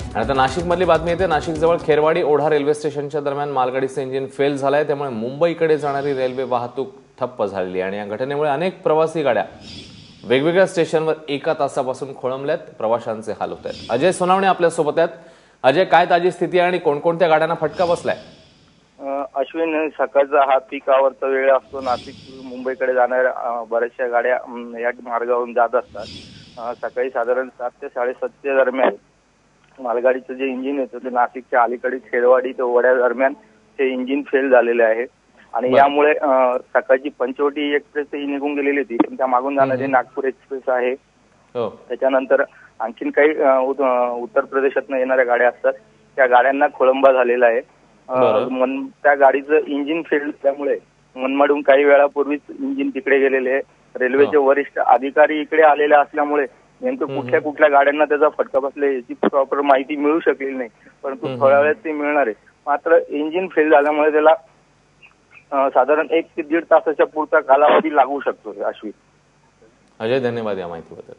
आणि आता नाशिकमधली बातमी येते। नाशिकजवळ खेरवाडी ओढा रेल्वे स्टेशनच्या दरम्यान मालगाडीचं इंजिन फेल झालंय, त्यामुळे मुंबईकडे जाणारी रेल्वे वाहतूक ठप्प झालेली आहे आणि या घटनेमुळे अनेक प्रवासी गाड्या वेगवेगळ्या स्टेशनवर एका तासापासून खोळंबल्यात। प्रवाशांचे हाल होत आहेत। अजय सोनावणे आपल्या सोबत आहेत। अजय, काय ताजी स्थिती आहे आणि कोणकोणत्या गाड्यांना फटका बसलाय? अश्विन, सकाळचा हा पीक आवरचा वेळ असतो। नाशिक मुंबईकडे जाणाऱ्या बऱ्याचशा गाड्या या मार्गावरून जात असतात। सकाळी साधारण 7 ते 7:30 दरम्यान मालगाडीचं जे इंजिन होतं ते नाशिकच्या अलीकडे खेरवाडी ते वड्या दरम्यान ते इंजिन फेल झालेले आहे आणि यामुळे सकाळची पंचवटी एक्सप्रेस ही निघून गेलेली होती, पण त्या मागून जाणारी नागपूर एक्सप्रेस आहे। त्याच्यानंतर आणखीन काही उत्तर प्रदेशातून येणाऱ्या गाड्या असतात, त्या गाड्यांना खोळंबा झालेला आहे। त्या गाडीचं इंजिन फेल त्यामुळे मनमाडून काही वेळापूर्वीच इंजिन तिकडे गेलेले आहे। रेल्वेचे वरिष्ठ अधिकारी इकडे आलेले असल्यामुळे नेमकं कुठल्या कुठल्या गाड्यांना त्याचा फटका बसला याची प्रॉपर माहिती मिळू शकलेली नाही, परंतु थोड्या वेळात ते मिळणार आहे। मात्र इंजिन फेल झाल्यामुळे त्याला साधारण 1 ते 1.5 तासाच्या पुरता कालावधी लागू शकतो। अश्विन, अजय, धन्यवाद या माहितीबद्दल।